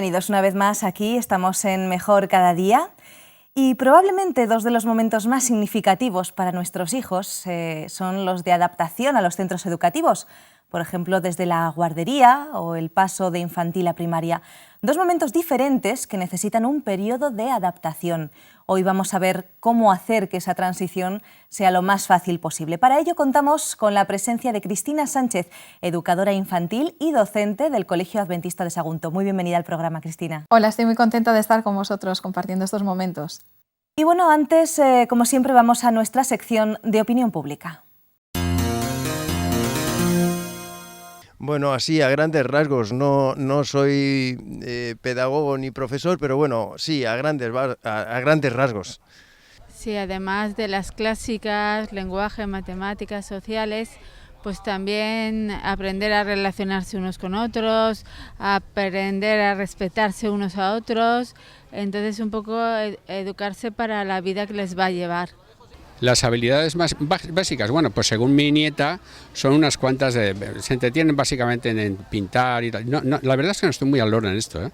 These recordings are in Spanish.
bienvenidos una vez más aquí. Estamos en Mejor Cada Día y probablemente dos de los momentos más significativos para nuestros hijos son los de adaptación a los centros educativos. Por ejemplo, desde la guardería o el paso de infantil a primaria. Dos momentos diferentes que necesitan un periodo de adaptación. Hoy vamos a ver cómo hacer que esa transición sea lo más fácil posible. Para ello contamos con la presencia de Cristina Sánchez, educadora infantil y docente del Colegio Adventista de Sagunto. Muy bienvenida al programa, Cristina. Hola, estoy muy contenta de estar con vosotros compartiendo estos momentos. Y bueno, antes, como siempre, vamos a nuestra sección de opinión pública. Bueno, así a grandes rasgos, no soy pedagogo ni profesor, pero bueno, sí, a grandes rasgos. Sí, además de las clásicas, lenguaje, matemáticas, sociales, pues también aprender a relacionarse unos con otros, aprender a respetarse unos a otros, entonces un poco educarse para la vida que les va a llevar. Las habilidades más básicas, bueno, pues según mi nieta, son unas cuantas, se entretienen básicamente en pintar y tal. No, la verdad es que no estoy muy al loro en esto, ¿eh?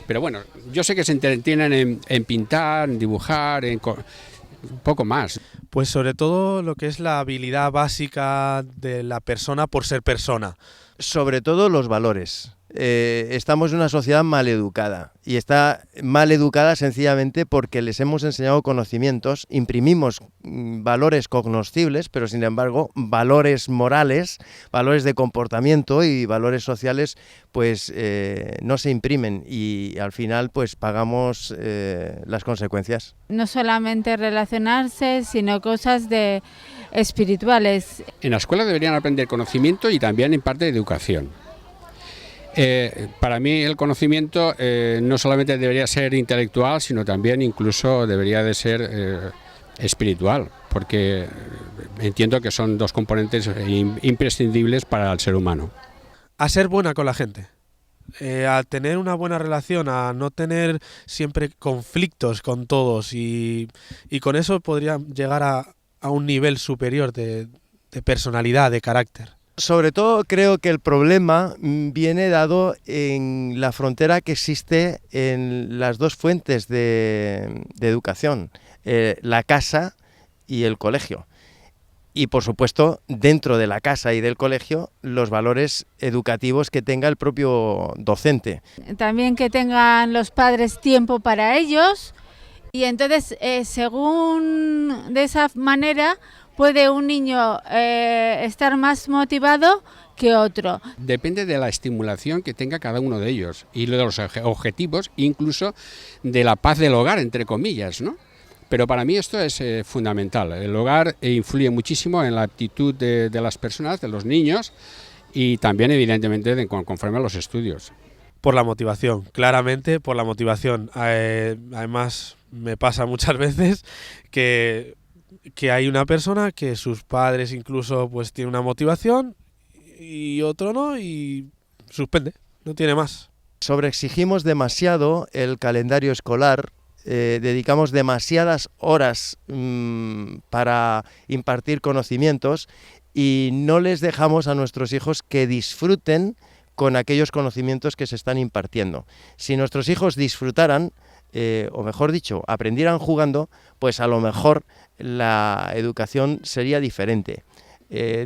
Pero bueno, yo sé que se entretienen en pintar, en dibujar, un poco más. Pues sobre todo lo que es la habilidad básica de la persona por ser persona. Sobre todo los valores. Estamos en una sociedad mal educada y está mal educada sencillamente porque les hemos enseñado conocimientos, imprimimos valores cognoscibles, pero sin embargo valores morales, valores de comportamiento y valores sociales pues no se imprimen y al final pues pagamos las consecuencias. No solamente relacionarse, sino cosas espirituales. En la escuela deberían aprender conocimiento y también en parte de educación. Para mí el conocimiento no solamente debería ser intelectual, sino también incluso debería de ser espiritual, porque entiendo que son dos componentes imprescindibles para el ser humano. A ser buena con la gente, a tener una buena relación, a no tener siempre conflictos con todos y con eso podría llegar a un nivel superior de personalidad, de carácter. Sobre todo creo que el problema viene dado en la frontera que existe en las dos fuentes de educación, la casa y el colegio. Y por supuesto, dentro de la casa y del colegio, los valores educativos que tenga el propio docente. También que tengan los padres tiempo para ellos y entonces, según de esa manera, puede un niño estar más motivado que otro. Depende de la estimulación que tenga cada uno de ellos y de los objetivos, incluso de la paz del hogar, entre comillas, ¿no? Pero para mí esto es fundamental. El hogar influye muchísimo en la actitud de las personas, de los niños y también evidentemente conforme a los estudios. Por la motivación, claramente por la motivación. Además me pasa muchas veces que hay una persona que sus padres incluso pues tiene una motivación y otro no y suspende, no tiene más. Sobreexigimos demasiado el calendario escolar, dedicamos demasiadas horas para impartir conocimientos y no les dejamos a nuestros hijos que disfruten con aquellos conocimientos que se están impartiendo. Si nuestros hijos disfrutaran, o mejor dicho, aprendieran jugando, pues a lo mejor la educación sería diferente.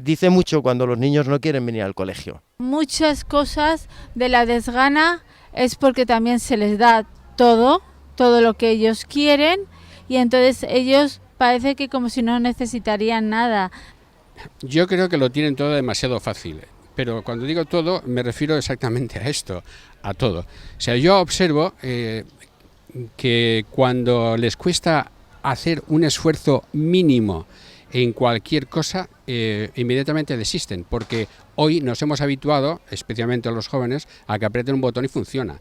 Dice mucho cuando los niños no quieren venir al colegio. Muchas cosas de la desgana es porque también se les da todo lo que ellos quieren y entonces ellos parece que como si no necesitarían nada. Yo creo que lo tienen todo demasiado fácil, pero cuando digo todo me refiero exactamente a esto, a todo. O sea, yo observo que cuando les cuesta hacer un esfuerzo mínimo en cualquier cosa, inmediatamente desisten, porque hoy nos hemos habituado, especialmente a los jóvenes, a que aprieten un botón y funciona.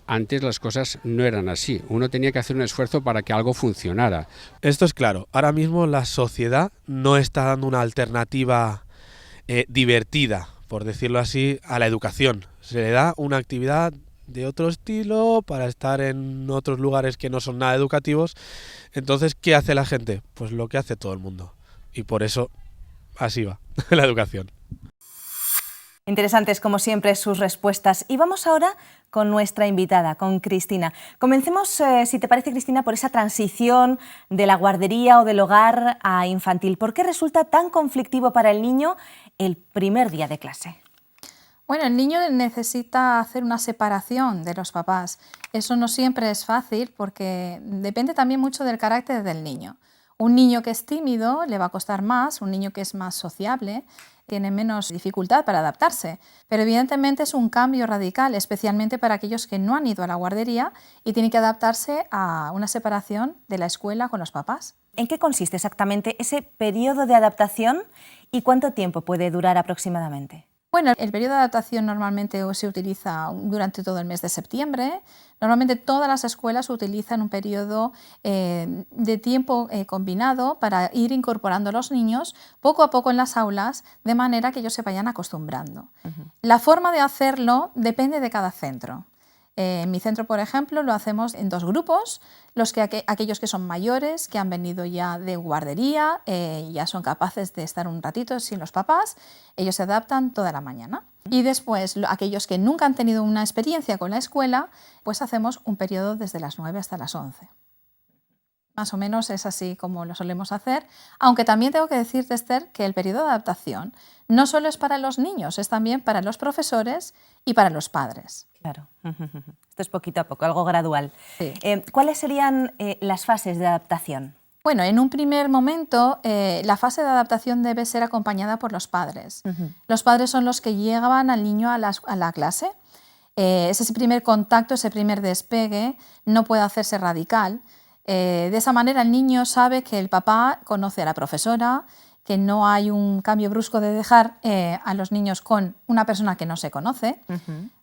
Antes las cosas no eran así, uno tenía que hacer un esfuerzo para que algo funcionara. Esto es claro, ahora mismo la sociedad no está dando una alternativa divertida, por decirlo así, a la educación. Se le da una actividad de otro estilo para estar en otros lugares que no son nada educativos. Entonces, ¿qué hace la gente? Pues lo que hace todo el mundo. Y por eso así va la educación. Interesantes, como siempre, sus respuestas. Y vamos ahora con nuestra invitada, con Cristina. Comencemos, si te parece, Cristina, por esa transición de la guardería o del hogar a infantil. ¿Por qué resulta tan conflictivo para el niño el primer día de clase? Bueno, el niño necesita hacer una separación de los papás. Eso no siempre es fácil porque depende también mucho del carácter del niño. Un niño que es tímido le va a costar más, un niño que es más sociable tiene menos dificultad para adaptarse, pero evidentemente es un cambio radical, especialmente para aquellos que no han ido a la guardería y tienen que adaptarse a una separación de la escuela con los papás. ¿En qué consiste exactamente ese periodo de adaptación y cuánto tiempo puede durar aproximadamente? Bueno, el periodo de adaptación normalmente se utiliza durante todo el mes de septiembre. Normalmente todas las escuelas utilizan un periodo de tiempo combinado para ir incorporando a los niños poco a poco en las aulas, de manera que ellos se vayan acostumbrando. La forma de hacerlo depende de cada centro. En mi centro, por ejemplo, lo hacemos en 2 grupos, aquellos que son mayores, que han venido ya de guardería, ya son capaces de estar un ratito sin los papás, ellos se adaptan toda la mañana. Y después, aquellos que nunca han tenido una experiencia con la escuela, pues hacemos un periodo desde las 9 hasta las 11. Más o menos es así como lo solemos hacer, aunque también tengo que decirte, Esther, que el periodo de adaptación no solo es para los niños, es también para los profesores y para los padres. Claro, esto es poquito a poco, algo gradual. Sí. ¿Cuáles serían las fases de adaptación? Bueno, en un primer momento la fase de adaptación debe ser acompañada por los padres. Los padres son los que llevan al niño a la clase. Ese primer contacto, ese primer despegue no puede hacerse radical. De esa manera el niño sabe que el papá conoce a la profesora, que no hay un cambio brusco de dejar a los niños con una persona que no se conoce.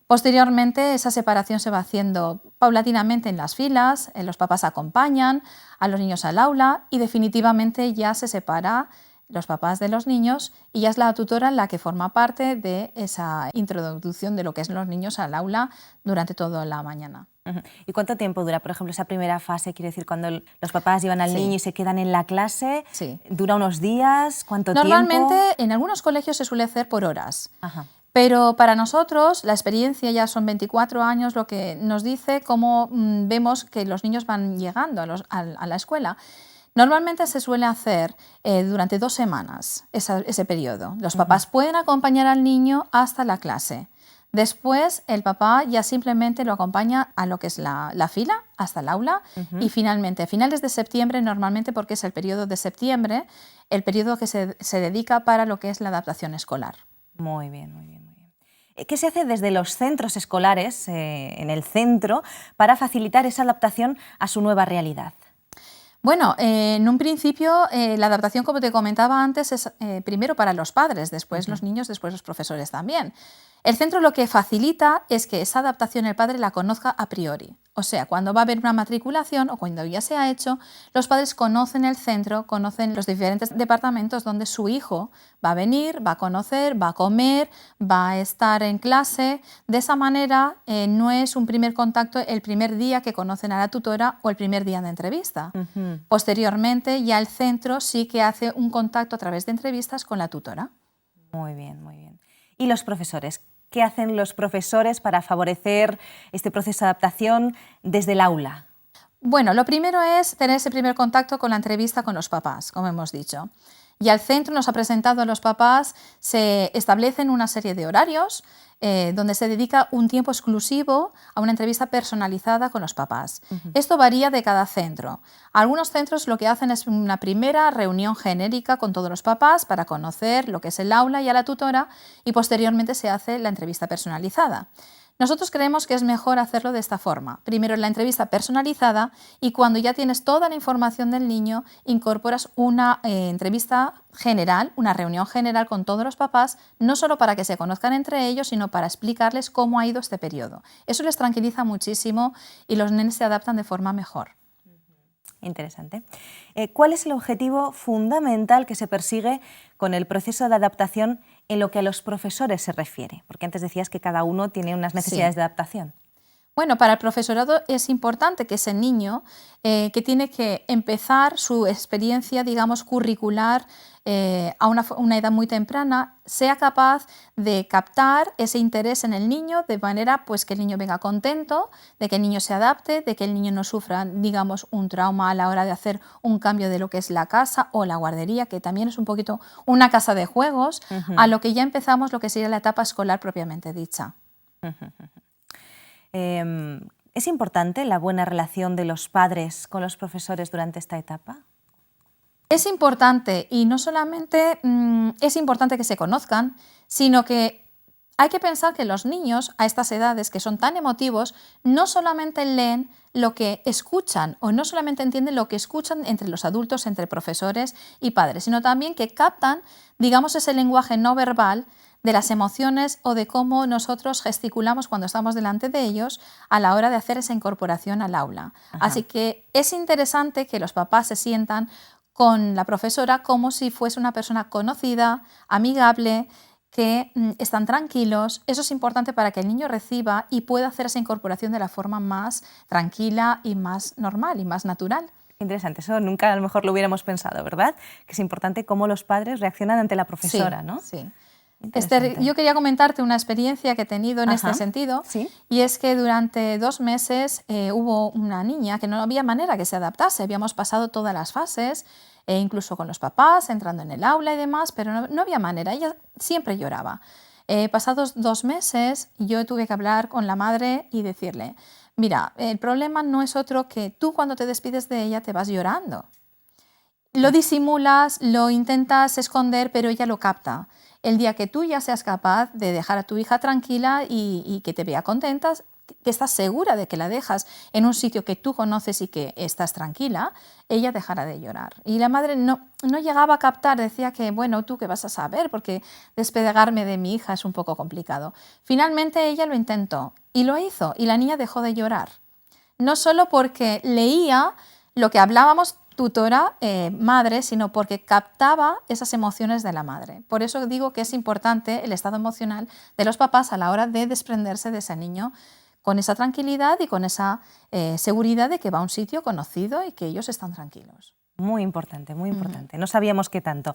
Posteriormente, esa separación se va haciendo paulatinamente en las filas, los papás acompañan a los niños al aula y definitivamente ya se separa los papás de los niños y ya es la tutora la que forma parte de esa introducción de lo que es los niños al aula durante toda la mañana. ¿Y cuánto tiempo dura, por ejemplo, esa primera fase? Quiero decir, cuando los papás llevan al niño y se quedan en la clase, Sí. ¿dura unos días? ¿Cuánto Normalmente tiempo? en algunos colegios se suele hacer por horas. Ajá. Pero para nosotros la experiencia ya son 24 años lo que nos dice cómo vemos que los niños van llegando a la escuela. Normalmente se suele hacer durante 2 semanas ese periodo. Los papás pueden acompañar al niño hasta la clase. Después el papá ya simplemente lo acompaña a lo que es la fila, hasta el aula. Y finalmente, a finales de septiembre, normalmente porque es el periodo de septiembre, el periodo que se dedica para lo que es la adaptación escolar. Muy bien, muy bien, muy bien. ¿Qué se hace desde los centros escolares, en el centro, para facilitar esa adaptación a su nueva realidad? Bueno, en un principio la adaptación, como te comentaba antes, es primero para los padres, después los niños, después los profesores también. El centro lo que facilita es que esa adaptación el padre la conozca a priori. O sea, cuando va a haber una matriculación o cuando ya se ha hecho, los padres conocen el centro, conocen los diferentes departamentos donde su hijo va a venir, va a conocer, va a comer, va a estar en clase. De esa manera no es un primer contacto el primer día que conocen a la tutora o el primer día de entrevista. Posteriormente ya el centro sí que hace un contacto a través de entrevistas con la tutora. Muy bien, muy bien. ¿Y los profesores? ¿Qué hacen los profesores para favorecer este proceso de adaptación desde el aula? Bueno, lo primero es tener ese primer contacto con la entrevista con los papás, como hemos dicho. Y al centro nos ha presentado a los papás, se establecen una serie de horarios donde se dedica un tiempo exclusivo a una entrevista personalizada con los papás. Esto varía de cada centro. Algunos centros lo que hacen es una primera reunión genérica con todos los papás para conocer lo que es el aula y a la tutora y posteriormente se hace la entrevista personalizada. Nosotros creemos que es mejor hacerlo de esta forma. Primero la entrevista personalizada y cuando ya tienes toda la información del niño, incorporas una entrevista general, una reunión general con todos los papás, no solo para que se conozcan entre ellos, sino para explicarles cómo ha ido este periodo. Eso les tranquiliza muchísimo y los nenes se adaptan de forma mejor. Interesante. ¿Cuál es el objetivo fundamental que se persigue con el proceso de adaptación en lo que a los profesores se refiere? Porque antes decías que cada uno tiene unas necesidades de adaptación. Bueno, para el profesorado es importante que ese niño que tiene que empezar su experiencia, digamos, curricular a una edad muy temprana, sea capaz de captar ese interés en el niño de manera pues, que el niño venga contento, de que el niño se adapte, de que el niño no sufra, digamos, un trauma a la hora de hacer un cambio de lo que es la casa o la guardería, que también es un poquito una casa de juegos, a lo que ya empezamos lo que sería la etapa escolar propiamente dicha. ¿Es importante la buena relación de los padres con los profesores durante esta etapa? Es importante, y no solamente es importante que se conozcan, sino que hay que pensar que los niños a estas edades que son tan emotivos no solamente leen lo que escuchan o no solamente entienden lo que escuchan entre los adultos, entre profesores y padres, sino también que captan, digamos, ese lenguaje no verbal de las emociones o de cómo nosotros gesticulamos cuando estamos delante de ellos a la hora de hacer esa incorporación al aula. Ajá. Así que es interesante que los papás se sientan con la profesora como si fuese una persona conocida, amigable, que están tranquilos. Eso es importante para que el niño reciba y pueda hacer esa incorporación de la forma más tranquila y más normal y más natural. Interesante, eso nunca a lo mejor lo hubiéramos pensado, ¿verdad? Que es importante cómo los padres reaccionan ante la profesora, Sí, ¿no? sí. Esther, yo quería comentarte una experiencia que he tenido en este sentido, ¿sí? Y es que durante 2 meses hubo una niña que no había manera que se adaptase, habíamos pasado todas las fases, incluso con los papás, entrando en el aula y demás, pero no había manera, ella siempre lloraba. Pasados 2 meses yo tuve que hablar con la madre y decirle, mira, el problema no es otro que tú cuando te despides de ella te vas llorando. Lo disimulas, lo intentas esconder, pero ella lo capta. El día que tú ya seas capaz de dejar a tu hija tranquila y que te vea contenta, que estás segura de que la dejas en un sitio que tú conoces y que estás tranquila, ella dejará de llorar. Y la madre no llegaba a captar, decía que, bueno, ¿tú qué vas a saber? Porque despegarme de mi hija es un poco complicado. Finalmente ella lo intentó y lo hizo y la niña dejó de llorar. No solo porque leía lo que hablábamos tutora, madre, sino porque captaba esas emociones de la madre. Por eso digo que es importante el estado emocional de los papás a la hora de desprenderse de ese niño con esa tranquilidad y con esa seguridad de que va a un sitio conocido y que ellos están tranquilos. Muy importante, muy importante. No sabíamos qué tanto.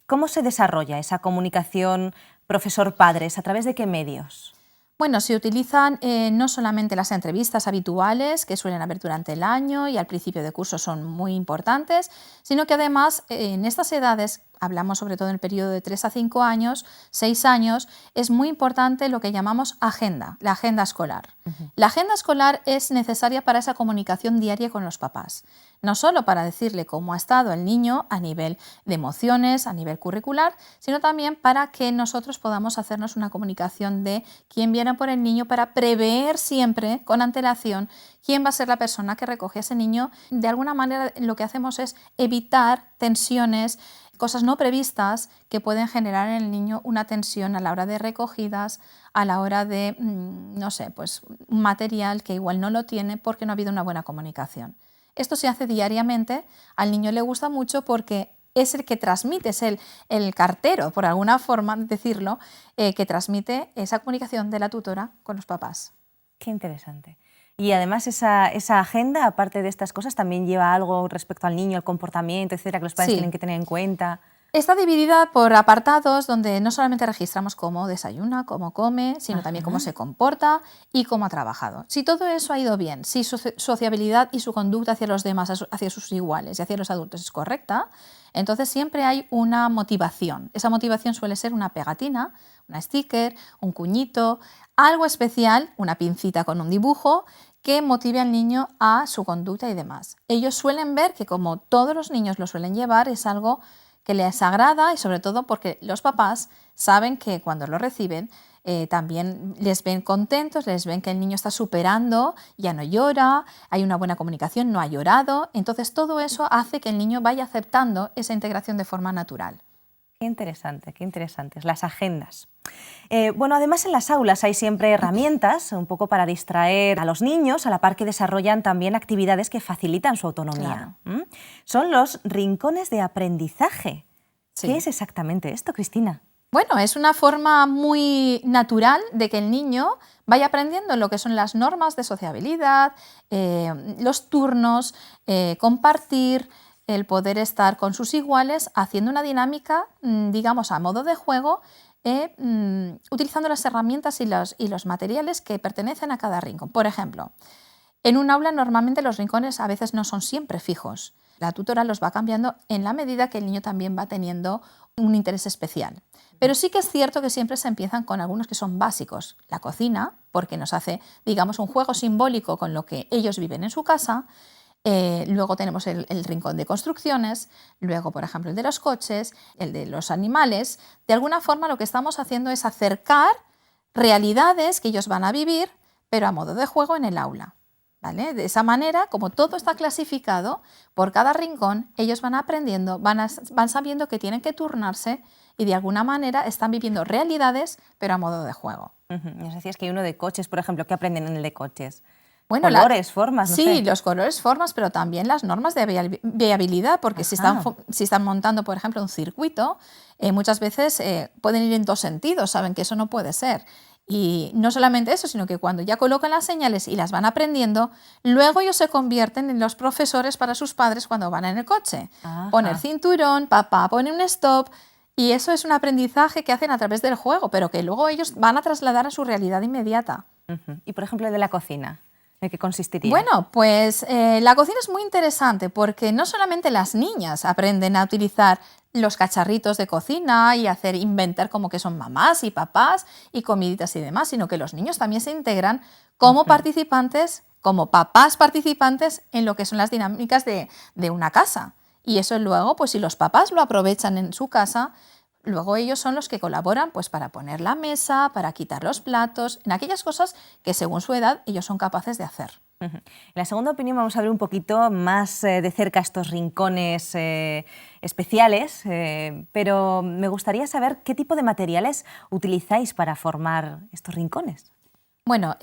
¿Cómo se desarrolla esa comunicación profesor-padres? ¿A través de qué medios? Bueno, se utilizan no solamente las entrevistas habituales que suelen haber durante el año y al principio de curso son muy importantes, sino que además en estas edades, hablamos sobre todo en el periodo de 3 a 5 años, 6 años, es muy importante lo que llamamos agenda, la agenda escolar. La agenda escolar es necesaria para esa comunicación diaria con los papás, no solo para decirle cómo ha estado el niño a nivel de emociones, a nivel curricular, sino también para que nosotros podamos hacernos una comunicación de quién viene por el niño para prever siempre con antelación quién va a ser la persona que recoge a ese niño. De alguna manera lo que hacemos es evitar tensiones, cosas no previstas que pueden generar en el niño una tensión a la hora de recogidas, a la hora de, no sé, pues un material que igual no lo tiene porque no ha habido una buena comunicación. Esto se hace diariamente, al niño le gusta mucho porque es el que transmite, es el cartero, por alguna forma de decirlo, que transmite esa comunicación de la tutora con los papás. Qué interesante. Y además esa agenda, aparte de estas cosas, también lleva algo respecto al niño, el comportamiento, etcétera, que los padres tienen que tener en cuenta. Está dividida por apartados donde no solamente registramos cómo desayuna, cómo come, sino también cómo se comporta y cómo ha trabajado. Si todo eso ha ido bien, si su sociabilidad y su conducta hacia los demás, hacia sus iguales y hacia los adultos es correcta, entonces siempre hay una motivación. Esa motivación suele ser una pegatina, una sticker, un cuñito, algo especial, una pincita con un dibujo que motive al niño a su conducta y demás. Ellos suelen ver que como todos los niños lo suelen llevar, es algo que les agrada y sobre todo porque los papás saben que cuando lo reciben también les ven contentos, les ven que el niño está superando, ya no llora, hay una buena comunicación, no ha llorado. Entonces todo eso hace que el niño vaya aceptando esa integración de forma natural. Qué interesantes las agendas. Bueno, además en las aulas hay siempre herramientas un poco para distraer a los niños, a la par que desarrollan también actividades que facilitan su autonomía. Son los rincones de aprendizaje. Sí. ¿Qué es exactamente esto, Cristina? Bueno, es una forma muy natural de que el niño vaya aprendiendo lo que son las normas de sociabilidad, los turnos, compartir, el poder estar con sus iguales, haciendo una dinámica, digamos, a modo de juego, utilizando las herramientas y los materiales que pertenecen a cada rincón. Por ejemplo, en un aula normalmente los rincones a veces no son siempre fijos. La tutora los va cambiando en la medida que el niño también va teniendo un interés especial. Pero sí que es cierto que siempre se empiezan con algunos que son básicos. La cocina, porque nos hace, digamos, un juego simbólico con lo que ellos viven en su casa. Luego tenemos el rincón de construcciones, luego, por ejemplo, el de los coches, el de los animales. De alguna forma lo que estamos haciendo es acercar realidades que ellos van a vivir, pero a modo de juego en el aula. ¿Vale? De esa manera, como todo está clasificado por cada rincón, ellos van aprendiendo, van sabiendo que tienen que turnarse y de alguna manera están viviendo realidades, pero a modo de juego. Nos decías que hay uno de coches, por ejemplo. ¿Qué aprenden en el de coches? Bueno, colores, formas, no sí, sé. los colores, formas, pero también las normas de viabilidad, porque si están montando, por ejemplo, un circuito, muchas veces pueden ir en dos sentidos, saben que eso no puede ser. Y no solamente eso, sino que cuando ya colocan las señales y las van aprendiendo, luego ellos se convierten en los profesores para sus padres cuando van en el coche. Ajá. Poner cinturón, papá pone un stop, y eso es un aprendizaje que hacen a través del juego, pero que luego ellos van a trasladar a su realidad inmediata. Y, por ejemplo, el de la cocina, ¿en qué consistiría? Bueno, pues la cocina es muy interesante porque no solamente las niñas aprenden a utilizar los cacharritos de cocina y inventar como que son mamás y papás y comiditas y demás, sino que los niños también se integran como participantes, como papás participantes en lo que son las dinámicas de una casa. Y eso luego, pues si los papás lo aprovechan en su casa, luego ellos son los que colaboran pues, para poner la mesa, para quitar los platos, en aquellas cosas que según su edad ellos son capaces de hacer. En la segunda opinión vamos a ver un poquito más de cerca estos rincones especiales, pero me gustaría saber qué tipo de materiales utilizáis para formar estos rincones. Bueno,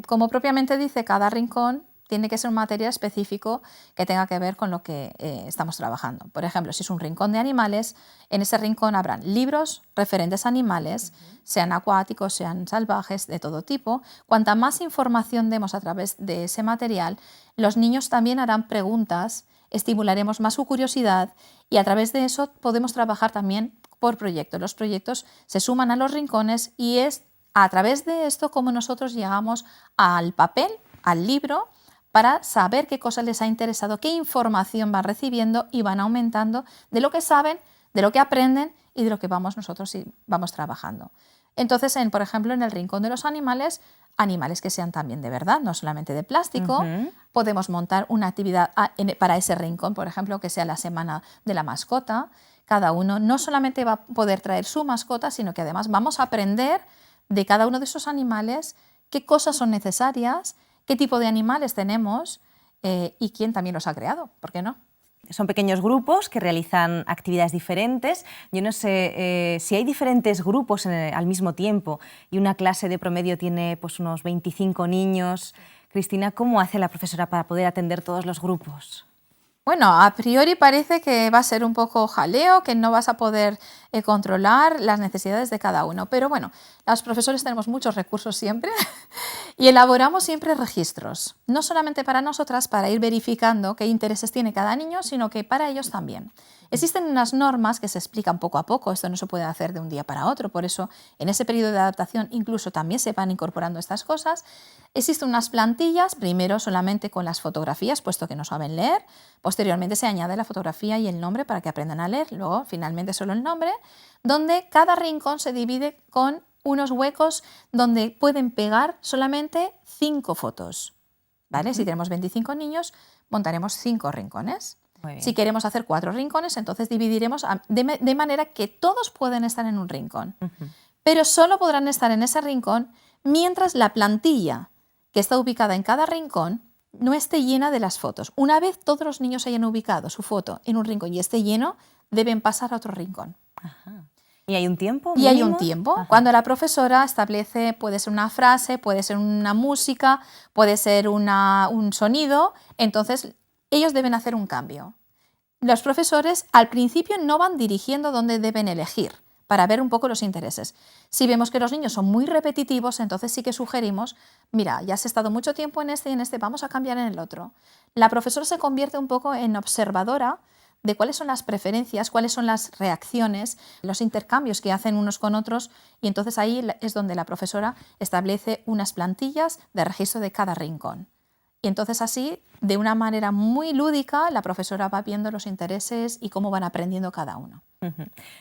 como propiamente dice, cada rincón tiene que ser un material específico que tenga que ver con lo que estamos trabajando. Por ejemplo, si es un rincón de animales, en ese rincón habrán libros referentes a animales, sean acuáticos, sean salvajes, de todo tipo. Cuanta más información demos a través de ese material, los niños también harán preguntas, estimularemos más su curiosidad y a través de eso podemos trabajar también por proyectos. Los proyectos se suman a los rincones y es a través de esto como nosotros llegamos al papel, al libro, para saber qué cosas les ha interesado, qué información van recibiendo y van aumentando de lo que saben, de lo que aprenden y de lo que nosotros vamos trabajando. Entonces, por ejemplo, en el rincón de los animales, animales que sean también de verdad, no solamente de plástico, podemos montar una actividad para ese rincón, por ejemplo, que sea la semana de la mascota. Cada uno no solamente va a poder traer su mascota, sino que además vamos a aprender de cada uno de esos animales qué cosas son necesarias, qué tipo de animales tenemos y quién también los ha creado, ¿por qué no? Son pequeños grupos que realizan actividades diferentes. Yo no sé si hay diferentes grupos al mismo tiempo y una clase de promedio tiene pues, unos 25 niños. Cristina, ¿cómo hace la profesora para poder atender todos los grupos? Bueno, a priori parece que va a ser un poco jaleo, que no vas a poder controlar las necesidades de cada uno. Pero bueno, los profesores tenemos muchos recursos siempre y elaboramos siempre registros. No solamente para nosotras, para ir verificando qué intereses tiene cada niño, sino que para ellos también. Existen unas normas que se explican poco a poco, esto no se puede hacer de un día para otro, por eso en ese periodo de adaptación incluso también se van incorporando estas cosas. Existen unas plantillas, primero solamente con las fotografías, puesto que no saben leer, posteriormente se añade la fotografía y el nombre para que aprendan a leer, luego finalmente solo el nombre, donde cada rincón se divide con unos huecos donde pueden pegar solamente 5 fotos. ¿Vale? Si tenemos 25 niños, montaremos 5 rincones. Si queremos hacer 4 rincones, entonces dividiremos de manera que todos pueden estar en un rincón. Pero solo podrán estar en ese rincón mientras la plantilla que está ubicada en cada rincón no esté llena de las fotos. Una vez todos los niños hayan ubicado su foto en un rincón y esté lleno, deben pasar a otro rincón. Ajá. ¿Y hay un tiempo? Y hay un tiempo. Ajá. Cuando la profesora establece, puede ser una frase, puede ser una música, puede ser un sonido, entonces ellos deben hacer un cambio. Los profesores al principio no van dirigiendo dónde deben elegir, para ver un poco los intereses. Si vemos que los niños son muy repetitivos, entonces sí que sugerimos, mira, ya has estado mucho tiempo en este y en este, vamos a cambiar en el otro. La profesora se convierte un poco en observadora de cuáles son las preferencias, cuáles son las reacciones, los intercambios que hacen unos con otros, y entonces ahí es donde la profesora establece unas plantillas de registro de cada rincón. Y entonces así, de una manera muy lúdica, la profesora va viendo los intereses y cómo van aprendiendo cada uno. La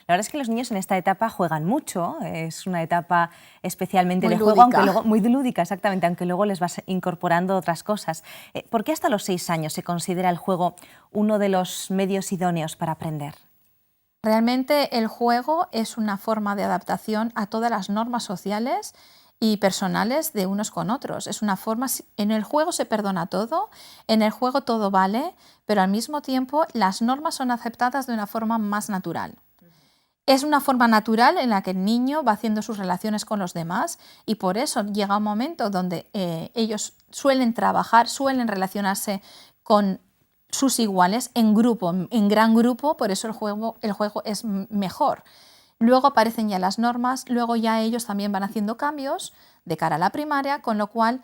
verdad es que los niños en esta etapa juegan mucho, es una etapa especialmente Muy de juego, lúdica. aunque luego, muy lúdica, exactamente, aunque luego les vas incorporando otras cosas. ¿Por qué hasta los 6 años se considera el juego uno de los medios idóneos para aprender? Realmente el juego es una forma de adaptación a todas las normas sociales y personales de unos con otros. Es una forma, en el juego se perdona todo, en el juego todo vale, pero al mismo tiempo las normas son aceptadas de una forma más natural. Es una forma natural en la que el niño va haciendo sus relaciones con los demás y por eso llega un momento donde ellos suelen trabajar, suelen relacionarse con sus iguales en grupo, en gran grupo, por eso el juego es mejor. Luego aparecen ya las normas, luego ya ellos también van haciendo cambios de cara a la primaria, con lo cual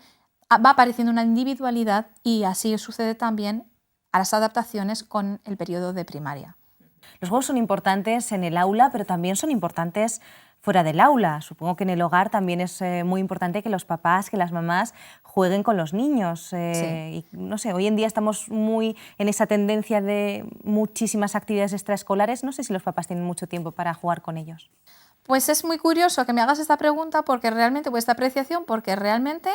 va apareciendo una individualidad y así sucede también a las adaptaciones con el periodo de primaria. Los juegos son importantes en el aula, pero también son importantes fuera del aula. Supongo que en el hogar también es muy importante que los papás, que las mamás jueguen con los niños. Sí. Y, no sé, hoy en día estamos muy en esa tendencia de muchísimas actividades extraescolares. No sé si los papás tienen mucho tiempo para jugar con ellos. Pues es muy curioso que me hagas esta pregunta porque realmente, o esta apreciación, porque realmente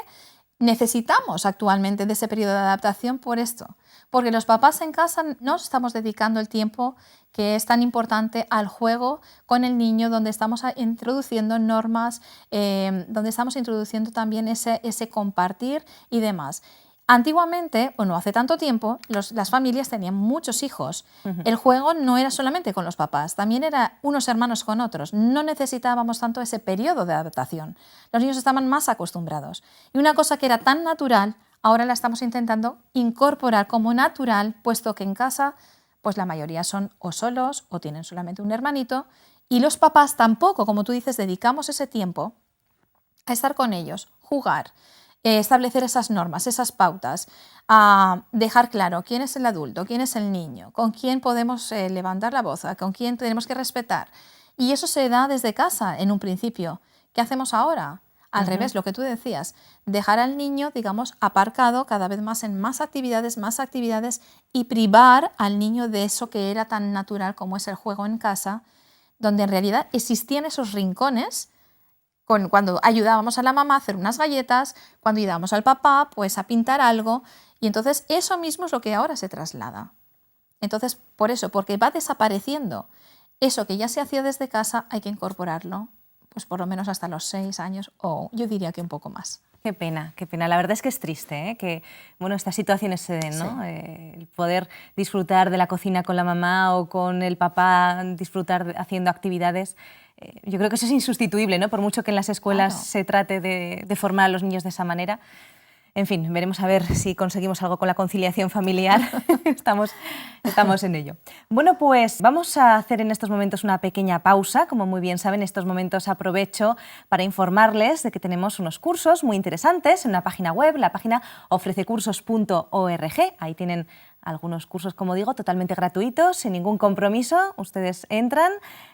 necesitamos actualmente de ese periodo de adaptación por esto. Porque los papás en casa no estamos dedicando el tiempo que es tan importante al juego con el niño, donde estamos introduciendo normas, donde estamos introduciendo también ese compartir y demás. Antiguamente, o no hace tanto tiempo, las familias tenían muchos hijos. El juego no era solamente con los papás, también era unos hermanos con otros. No necesitábamos tanto ese periodo de adaptación. Los niños estaban más acostumbrados. Y una cosa que era tan natural, ahora la estamos intentando incorporar como natural, puesto que en casa pues la mayoría son o solos o tienen solamente un hermanito, y los papás tampoco, como tú dices, dedicamos ese tiempo a estar con ellos, jugar, establecer esas normas, esas pautas, a dejar claro quién es el adulto, quién es el niño, con quién podemos levantar la voz, con quién tenemos que respetar. Y eso se da desde casa en un principio. ¿Qué hacemos ahora? Al revés, lo que tú decías, dejar al niño, digamos, aparcado cada vez más en más actividades y privar al niño de eso que era tan natural como es el juego en casa, donde en realidad existían esos rincones cuando ayudábamos a la mamá a hacer unas galletas, cuando ayudábamos al papá pues a pintar algo, y entonces eso mismo es lo que ahora se traslada. Entonces, por eso, porque va desapareciendo eso que ya se hacía desde casa, hay que incorporarlo, pues por lo menos hasta los 6 años o yo diría que un poco más. Qué pena, qué pena. La verdad es que es triste, que bueno, estas situaciones se den, ¿no? Sí. El poder disfrutar de la cocina con la mamá o con el papá, disfrutar haciendo actividades. Yo creo que eso es insustituible, ¿no? Por mucho que en las escuelas Claro. se trate de formar a los niños de esa manera. En fin, veremos a ver si conseguimos algo con la conciliación familiar. Estamos en ello. Bueno, pues vamos a hacer en estos momentos una pequeña pausa. Como muy bien saben, estos momentos aprovecho para informarles de que tenemos unos cursos muy interesantes en una página web, la página ofrececursos.org. Ahí tienen algunos cursos, como digo, totalmente gratuitos, sin ningún compromiso. Ustedes entran,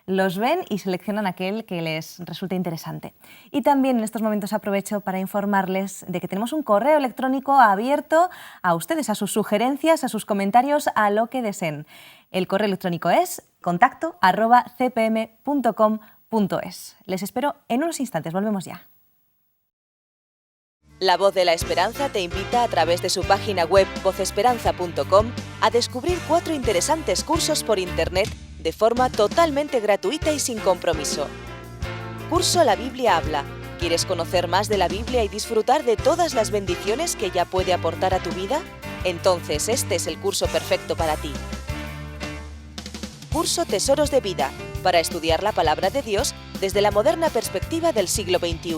los ven y seleccionan aquel que les resulte interesante. Y también en estos momentos aprovecho para informarles de que tenemos un correo electrónico abierto a ustedes, a sus sugerencias, a sus comentarios, a lo que deseen. El correo electrónico es contacto@cpm.com.es. Les espero en unos instantes, volvemos ya. La Voz de la Esperanza te invita a través de su página web vozesperanza.com a descubrir 4 interesantes cursos por Internet de forma totalmente gratuita y sin compromiso. Curso La Biblia habla. ¿Quieres conocer más de la Biblia y disfrutar de todas las bendiciones que ella puede aportar a tu vida? Entonces este es el curso perfecto para ti. Curso Tesoros de Vida, para estudiar la palabra de Dios desde la moderna perspectiva del siglo XXI.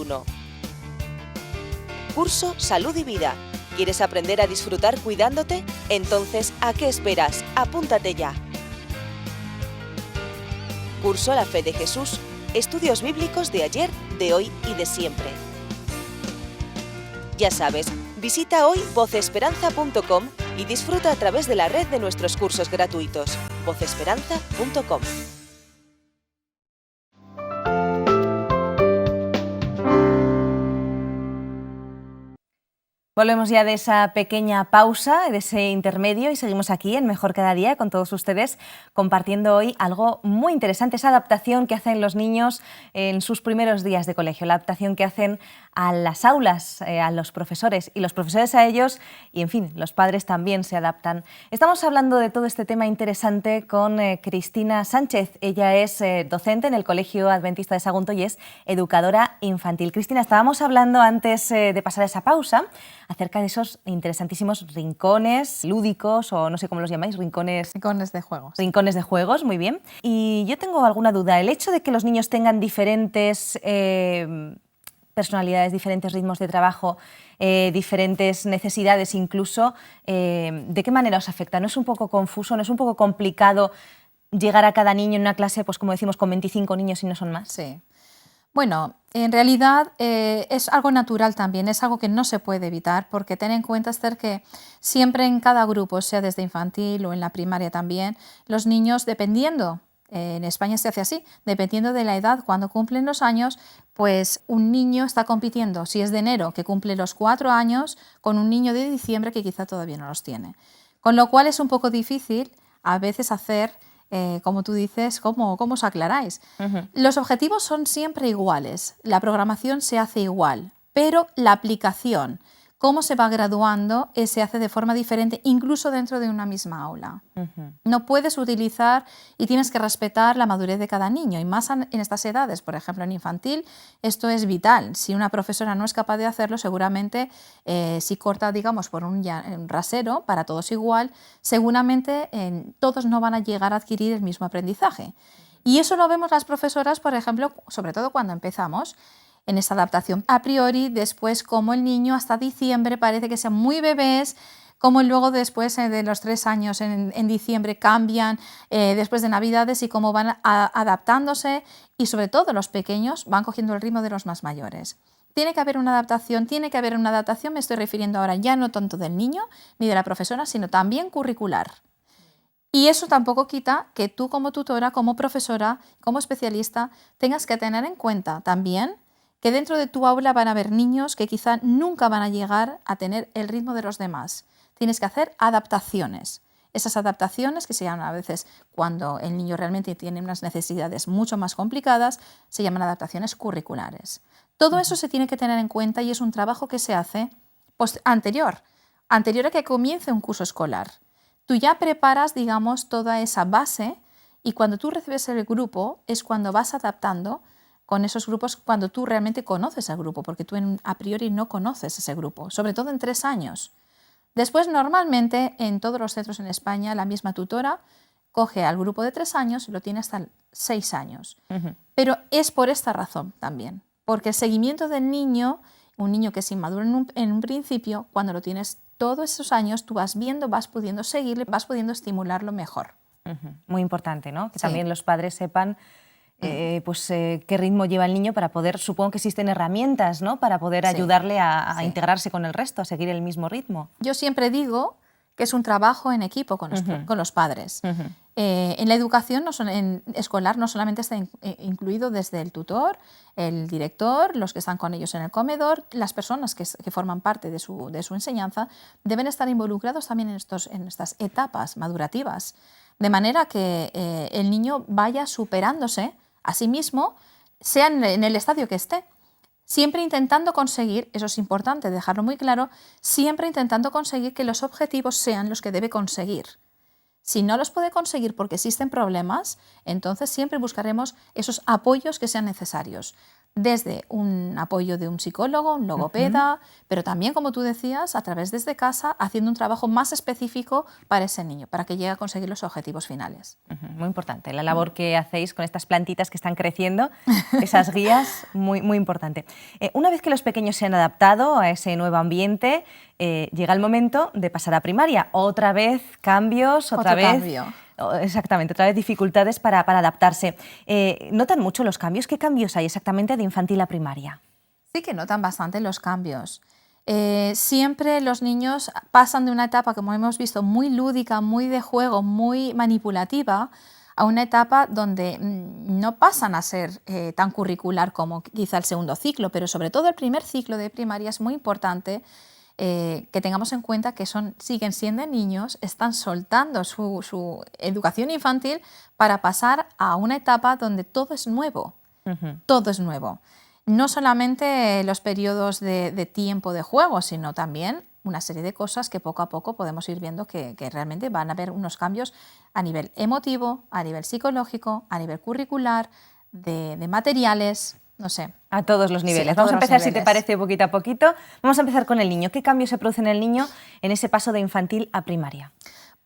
Curso Salud y Vida. ¿Quieres aprender a disfrutar cuidándote? Entonces, ¿a qué esperas? Apúntate ya. Curso La Fe de Jesús. estudios bíblicos de ayer, de hoy y de siempre. Ya sabes, visita hoy vocesperanza.com y disfruta a través de la red de nuestros cursos gratuitos. vocesperanza.com. Volvemos ya de esa pequeña pausa, de ese intermedio, y seguimos aquí en Mejor Cada Día con todos ustedes, compartiendo hoy algo muy interesante, esa adaptación que hacen los niños en sus primeros días de colegio, la adaptación que hacen a las aulas, a los profesores, y los profesores a ellos, y en fin, los padres también se adaptan. Estamos hablando de todo este tema interesante con Cristina Sánchez. Ella es docente en el Colegio Adventista de Sagunto y es educadora infantil. Cristina, estábamos hablando antes de pasar esa pausa acerca de esos interesantísimos rincones lúdicos, o no sé cómo los llamáis, rincones de juegos. Rincones de juegos, muy bien. Y yo tengo alguna duda. El hecho de que los niños tengan diferentes personalidades, diferentes ritmos de trabajo, diferentes necesidades incluso, ¿de qué manera os afecta? ¿No es un poco confuso, no es un poco complicado llegar a cada niño en una clase, pues como decimos, con 25 niños y no son más? Sí. Bueno, en realidad es algo natural también, es algo que no se puede evitar, porque ten en cuenta, Esther, que siempre en cada grupo, sea desde infantil o en la primaria también, los niños, dependiendo, en España se hace así, dependiendo de la edad, cuando cumplen los años, pues un niño está compitiendo, si es de enero, que cumple los 4 años, con un niño de diciembre que quizá todavía no los tiene. Con lo cual es un poco difícil a veces hacer, como tú dices, ¿cómo os aclaráis? Los objetivos son siempre iguales, la programación se hace igual, pero la aplicación, cómo se va graduando, se hace de forma diferente, incluso dentro de una misma aula. No puedes utilizar y tienes que respetar la madurez de cada niño, y más en estas edades, por ejemplo en infantil, esto es vital. Si una profesora no es capaz de hacerlo, seguramente si corta, digamos, por un rasero, para todos igual, seguramente todos no van a llegar a adquirir el mismo aprendizaje. Y eso lo vemos las profesoras, por ejemplo, sobre todo cuando empezamos, en esa adaptación a priori, después como el niño hasta diciembre parece que sean muy bebés, como luego después de los 3 años en diciembre cambian después de Navidades, y cómo van adaptándose, y sobre todo los pequeños van cogiendo el ritmo de los más mayores. Tiene que haber una adaptación, me estoy refiriendo ahora ya no tanto del niño ni de la profesora, sino también curricular. Y eso tampoco quita que tú como tutora, como profesora, como especialista, tengas que tener en cuenta también que dentro de tu aula van a haber niños que quizá nunca van a llegar a tener el ritmo de los demás. Tienes que hacer adaptaciones. Esas adaptaciones, que se llaman a veces, cuando el niño realmente tiene unas necesidades mucho más complicadas, se llaman adaptaciones curriculares. Todo eso se tiene que tener en cuenta, y es un trabajo que se hace anterior a que comience un curso escolar. Tú ya preparas, digamos, toda esa base, y cuando tú recibes el grupo es cuando vas adaptando con esos grupos, cuando tú realmente conoces al grupo, porque tú a priori no conoces ese grupo, sobre todo en 3 años. Después, normalmente, en todos los centros en España, la misma tutora coge al grupo de 3 años y lo tiene hasta 6 años. Pero es por esta razón también, porque el seguimiento del niño, un niño que es inmaduro en un principio, cuando lo tienes todos esos años, tú vas viendo, vas pudiendo seguirle, vas pudiendo estimularlo mejor. Muy importante, ¿no? Que Sí. también los padres sepan qué ritmo lleva el niño, para poder, supongo que existen herramientas, ¿no?, para poder Sí. ayudarle a Sí. integrarse con el resto, a seguir el mismo ritmo. Yo siempre digo que es un trabajo en equipo con los padres. En la educación escolar no solamente está incluido desde el tutor, el director, los que están con ellos en el comedor, las personas que forman parte de su enseñanza deben estar involucrados también en estas etapas madurativas, de manera que el niño vaya superándose a sí mismo, sea en el estadio que esté. Siempre intentando conseguir, eso es importante dejarlo muy claro, siempre intentando conseguir que los objetivos sean los que debe conseguir. Si no los puede conseguir porque existen problemas, entonces siempre buscaremos esos apoyos que sean necesarios. Desde un apoyo de un psicólogo, un logopeda, pero también, como tú decías, a través desde casa, haciendo un trabajo más específico para ese niño, para que llegue a conseguir los objetivos finales. Muy importante, la labor que hacéis con estas plantitas que están creciendo, esas guías, muy, muy importante. Una vez que los pequeños se han adaptado a ese nuevo ambiente, llega el momento de pasar a primaria. Otra vez cambios, otra vez Exactamente, otra vez dificultades para adaptarse. ¿Notan mucho los cambios? ¿Qué cambios hay exactamente de infantil a primaria? Sí que notan bastante los cambios. Siempre los niños pasan de una etapa, como hemos visto, muy lúdica, muy de juego, muy manipulativa, a una etapa donde no pasan a ser tan curricular como quizá el segundo ciclo, pero sobre todo el primer ciclo de primaria es muy importante que tengamos en cuenta que siguen siendo niños, están soltando su educación infantil para pasar a una etapa donde todo es nuevo. Todo es nuevo. No solamente los periodos de tiempo de juego, sino también una serie de cosas que poco a poco podemos ir viendo que realmente van a haber unos cambios a nivel emotivo, a nivel psicológico, a nivel curricular, de materiales, no sé. A todos los niveles. Sí, Vamos a empezar, si te parece, poquito a poquito. Vamos a empezar con el niño. ¿Qué cambio se produce en el niño en ese paso de infantil a primaria?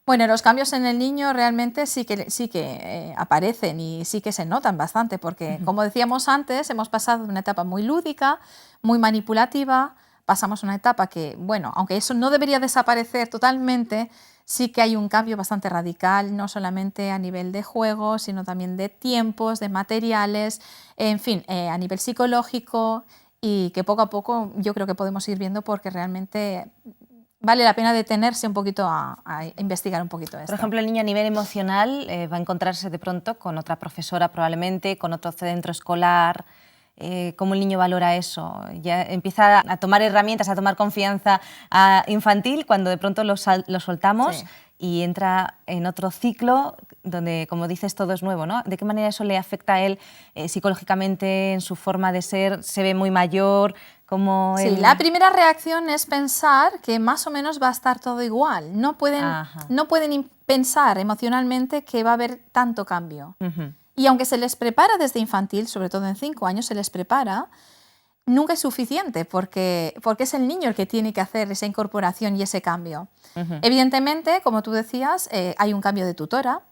Bueno, los cambios en el niño realmente sí que aparecen y sí que se notan bastante porque, como decíamos antes, hemos pasado de una etapa muy lúdica, muy manipulativa, pasamos a una etapa que, bueno, aunque eso no debería desaparecer totalmente, sí que hay un cambio bastante radical, no solamente a nivel de juego, sino también de tiempos, de materiales, en fin, a nivel psicológico, y que poco a poco yo creo que podemos ir viendo porque realmente vale la pena detenerse un poquito a investigar un poquito esto. Por ejemplo, el niño a nivel emocional va a encontrarse de pronto con otra profesora probablemente, con otro centro escolar. ¿Cómo el niño valora eso? Ya empieza a tomar herramientas, a tomar confianza infantil cuando de pronto lo soltamos, sí, y entra en otro ciclo donde, como dices, todo es nuevo, ¿no? ¿De qué manera eso le afecta a él psicológicamente, en su forma de ser? ¿Se ve muy mayor? Sí, la primera reacción es pensar que más o menos va a estar todo igual. No pueden pensar emocionalmente que va a haber tanto cambio. Y aunque se les prepara desde infantil, sobre todo en 5 años se les prepara, nunca es suficiente porque es el niño el que tiene que hacer esa incorporación y ese cambio. Evidentemente, como tú decías, hay un cambio de tutora.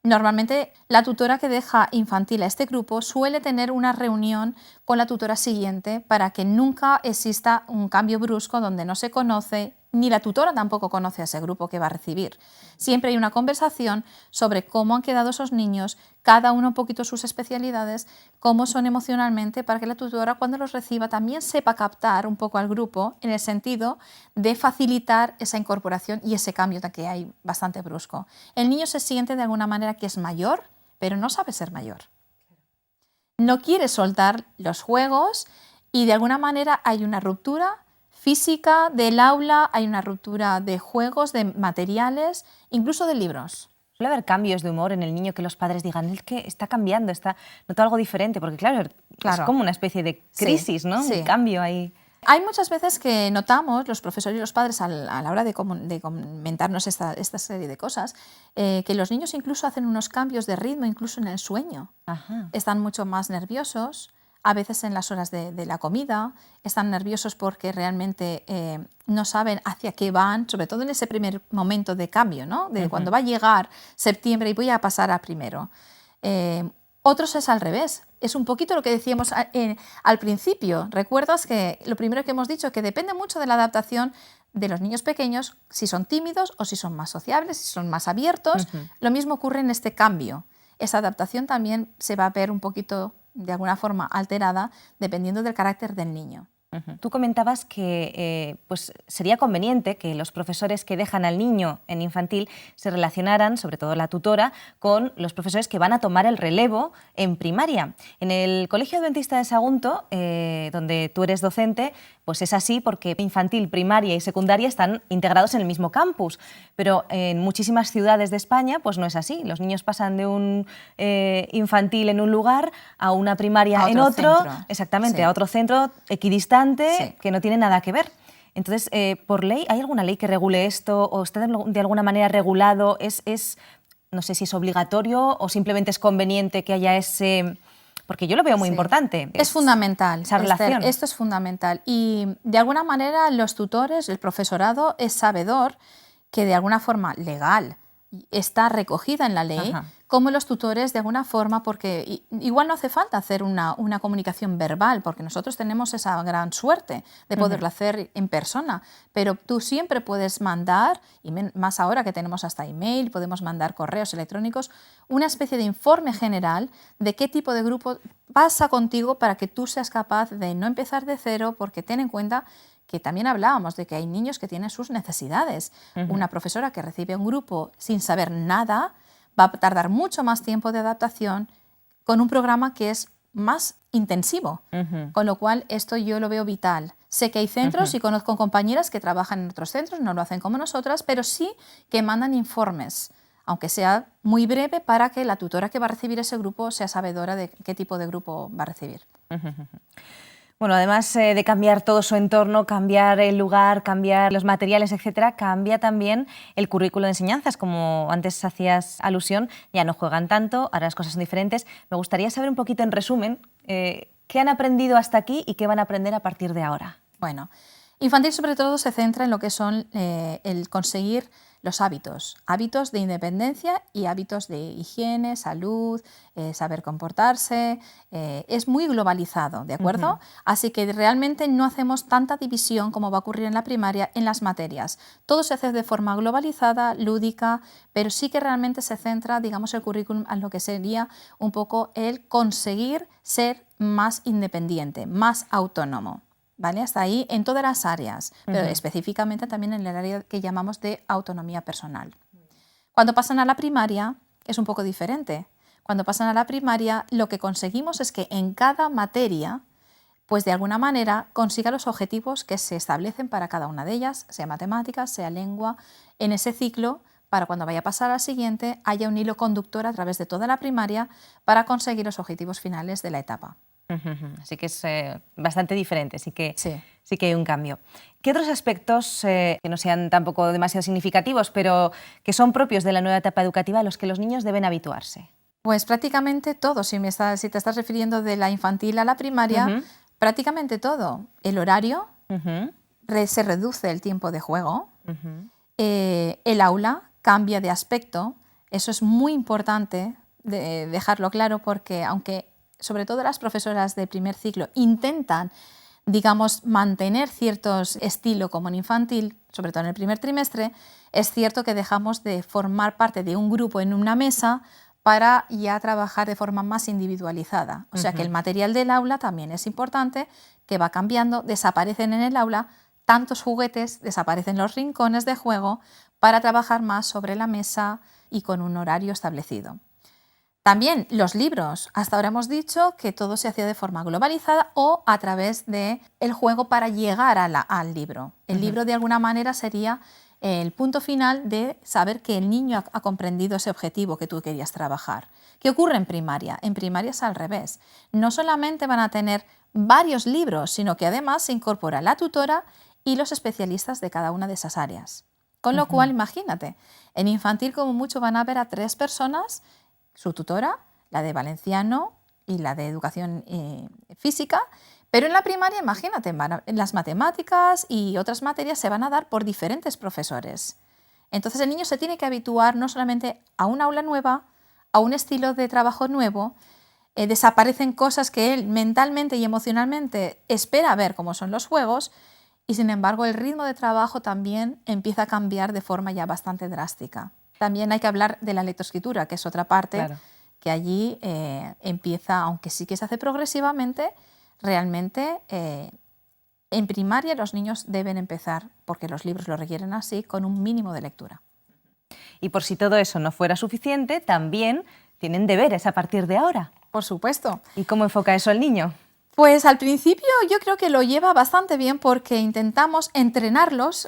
Normalmente la tutora que deja infantil a este grupo suele tener una reunión con la tutora siguiente para que nunca exista un cambio brusco donde no se conoce, ni la tutora tampoco conoce a ese grupo que va a recibir. Siempre hay una conversación sobre cómo han quedado esos niños, cada uno un poquito sus especialidades, cómo son emocionalmente, para que la tutora cuando los reciba también sepa captar un poco al grupo en el sentido de facilitar esa incorporación y ese cambio que hay bastante brusco. El niño se siente de alguna manera que es mayor, pero no sabe ser mayor. No quiere soltar los juegos y de alguna manera hay una ruptura física del aula, hay una ruptura de juegos, de materiales, incluso de libros. ¿Suele haber cambios de humor en el niño que los padres digan, es que está cambiando, nota algo diferente? Porque claro, es como una especie de crisis, sí, ¿no? Sí. Un cambio ahí. Hay muchas veces que notamos, los profesores y los padres, a la hora de comentarnos esta serie de cosas, que los niños incluso hacen unos cambios de ritmo, incluso en el sueño. Están mucho más nerviosos. A veces en las horas de la comida, están nerviosos porque realmente no saben hacia qué van, sobre todo en ese primer momento de cambio, ¿no? De cuando va a llegar septiembre y voy a pasar a primero. Otros es al revés, es un poquito lo que decíamos al principio. ¿Recuerdas que lo primero que hemos dicho, que depende mucho de la adaptación de los niños pequeños, si son tímidos o si son más sociables, si son más abiertos? Lo mismo ocurre en este cambio. Esa adaptación también se va a ver un poquito de alguna forma alterada dependiendo del carácter del niño. Tú comentabas que pues sería conveniente que los profesores que dejan al niño en infantil se relacionaran, sobre todo la tutora, con los profesores que van a tomar el relevo en primaria. En el Colegio Adventista de Sagunto, donde tú eres docente, pues es así porque infantil, primaria y secundaria están integrados en el mismo campus, pero en muchísimas ciudades de España pues no es así. Los niños pasan de un infantil en un lugar a una primaria en otro, centro. Exactamente, sí, a otro centro equidistante, sí, que no tiene nada que ver. Entonces, por ley, ¿hay alguna ley que regule esto o está de alguna manera regulado? No sé si es obligatorio o simplemente es conveniente que haya ese... Porque yo lo veo muy importante. Es fundamental. Esa relación. Esther, esto es fundamental. Y de alguna manera los tutores, el profesorado es sabedor que de alguna forma legal está recogida en la ley, Ajá. como los tutores de alguna forma, porque igual no hace falta hacer una comunicación verbal, porque nosotros tenemos esa gran suerte de poderla hacer en persona, pero tú siempre puedes mandar, y más ahora que tenemos hasta email, podemos mandar correos electrónicos, una especie de informe general de qué tipo de grupo pasa contigo para que tú seas capaz de no empezar de cero, porque ten en cuenta que también hablábamos de que hay niños que tienen sus necesidades. Una profesora que recibe un grupo sin saber nada va a tardar mucho más tiempo de adaptación con un programa que es más intensivo, con lo cual esto yo lo veo vital. Sé que hay centros y conozco compañeras que trabajan en otros centros, no lo hacen como nosotras, pero sí que mandan informes, aunque sea muy breve, para que la tutora que va a recibir ese grupo sea sabedora de qué tipo de grupo va a recibir. Bueno, además de cambiar todo su entorno, cambiar el lugar, cambiar los materiales, etcétera, cambia también el currículo de enseñanzas. Como antes hacías alusión, ya no juegan tanto, ahora las cosas son diferentes. Me gustaría saber un poquito, en resumen, qué han aprendido hasta aquí y qué van a aprender a partir de ahora. Bueno, infantil sobre todo se centra en lo que son el conseguir los hábitos de independencia y hábitos de higiene, salud, saber comportarse. Es muy globalizado, ¿de acuerdo? Así que realmente no hacemos tanta división como va a ocurrir en la primaria en las materias. Todo se hace de forma globalizada, lúdica, pero sí que realmente se centra, digamos, el currículum en lo que sería un poco el conseguir ser más independiente, más autónomo. ¿Vale? Hasta ahí en todas las áreas, pero específicamente también en el área que llamamos de autonomía personal. Cuando pasan a la primaria es un poco diferente. Cuando pasan a la primaria lo que conseguimos es que en cada materia, pues de alguna manera consiga los objetivos que se establecen para cada una de ellas, sea matemáticas, sea lengua, en ese ciclo, para cuando vaya a pasar al siguiente haya un hilo conductor a través de toda la primaria para conseguir los objetivos finales de la etapa. Así que es bastante diferente, sí que hay un cambio. ¿Qué otros aspectos, que no sean tampoco demasiado significativos, pero que son propios de la nueva etapa educativa a los que los niños deben habituarse? Pues prácticamente todo. Si te estás refiriendo de la infantil a la primaria, prácticamente todo. El horario, se reduce el tiempo de juego, el aula cambia de aspecto. Eso es muy importante de dejarlo claro, porque aunque sobre todo las profesoras de primer ciclo intentan, digamos, mantener ciertos estilos como en infantil, sobre todo en el primer trimestre, es cierto que dejamos de formar parte de un grupo en una mesa para ya trabajar de forma más individualizada. O sea que el material del aula también es importante, que va cambiando, desaparecen en el aula tantos juguetes, desaparecen los rincones de juego para trabajar más sobre la mesa y con un horario establecido. También los libros. Hasta ahora hemos dicho que todo se hacía de forma globalizada o a través del juego para llegar al libro. El libro de alguna manera sería el punto final de saber que el niño ha comprendido ese objetivo que tú querías trabajar. ¿Qué ocurre en primaria? En primaria es al revés. No solamente van a tener varios libros, sino que además se incorpora la tutora y los especialistas de cada una de esas áreas. Con lo cual, imagínate, en infantil como mucho van a ver a 3 personas, su tutora, la de valenciano y la de educación física, pero en la primaria, imagínate, las matemáticas y otras materias se van a dar por diferentes profesores. Entonces el niño se tiene que habituar no solamente a un aula nueva, a un estilo de trabajo nuevo, desaparecen cosas que él mentalmente y emocionalmente espera ver, como son los juegos, y sin embargo el ritmo de trabajo también empieza a cambiar de forma ya bastante drástica. También hay que hablar de la lectoescritura, que es otra parte que allí empieza, aunque sí que se hace progresivamente, realmente en primaria los niños deben empezar, porque los libros lo requieren así, con un mínimo de lectura. Y por si todo eso no fuera suficiente, también tienen deberes a partir de ahora. Por supuesto. ¿Y cómo enfoca eso el niño? Pues al principio yo creo que lo lleva bastante bien porque intentamos entrenarlos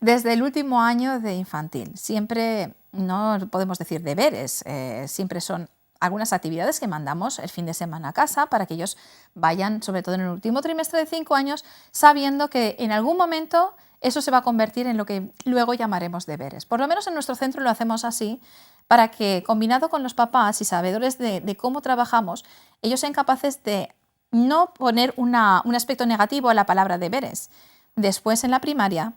desde el último año de infantil. Siempre, no podemos decir deberes, siempre son algunas actividades que mandamos el fin de semana a casa para que ellos vayan, sobre todo en el último trimestre de 5 años, sabiendo que en algún momento eso se va a convertir en lo que luego llamaremos deberes. Por lo menos en nuestro centro lo hacemos así, para que, combinado con los papás y sabedores de cómo trabajamos, ellos sean capaces de no poner un aspecto negativo a la palabra deberes. Después, en la primaria,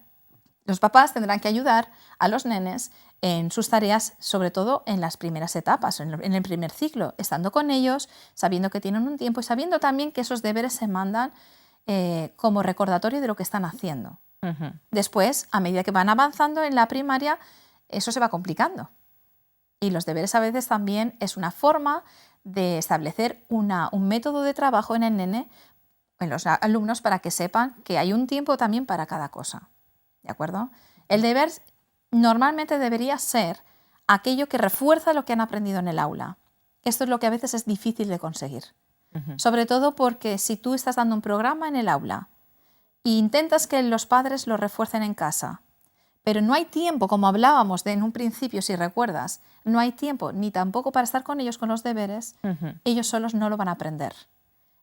Los papás tendrán que ayudar a los nenes en sus tareas, sobre todo en las primeras etapas, en el primer ciclo, estando con ellos, sabiendo que tienen un tiempo y sabiendo también que esos deberes se mandan como recordatorio de lo que están haciendo. Después, a medida que van avanzando en la primaria, eso se va complicando. Y los deberes a veces también es una forma de establecer un método de trabajo en el nene, en los alumnos, para que sepan que hay un tiempo también para cada cosa. ¿De acuerdo? El deber normalmente debería ser aquello que refuerza lo que han aprendido en el aula. Esto es lo que a veces es difícil de conseguir. Sobre todo porque si tú estás dando un programa en el aula e intentas que los padres lo refuercen en casa, pero no hay tiempo, como hablábamos en un principio, si recuerdas, no hay tiempo ni tampoco para estar con ellos con los deberes, ellos solos no lo van a aprender.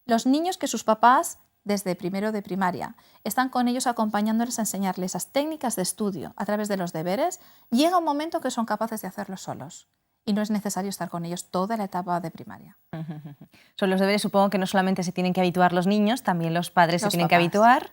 Los niños que sus papás, desde primero de primaria, están con ellos acompañándoles a enseñarles esas técnicas de estudio a través de los deberes, llega un momento que son capaces de hacerlo solos. Y no es necesario estar con ellos toda la etapa de primaria. Son los deberes, supongo que no solamente se tienen que habituar los niños, también los padres se tienen que habituar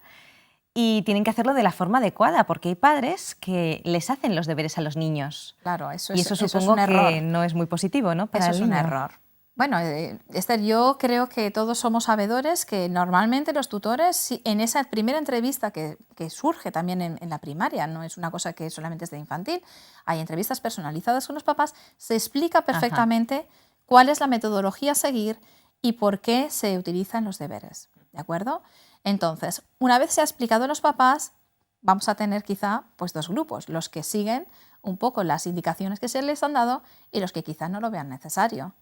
y tienen que hacerlo de la forma adecuada, porque hay padres que les hacen los deberes a los niños. Claro, eso supongo es un error. Que no es muy positivo, ¿no? Para eso es un error. Bueno, Esther, yo creo que todos somos sabedores que normalmente los tutores, en esa primera entrevista que surge también en la primaria, no es una cosa que solamente es de infantil, hay entrevistas personalizadas con los papás, se explica perfectamente cuál es la metodología a seguir y por qué se utilizan los deberes, ¿de acuerdo? Entonces, una vez se ha explicado a los papás, vamos a tener quizá pues, dos grupos, los que siguen un poco las indicaciones que se les han dado y los que quizá no lo vean necesario.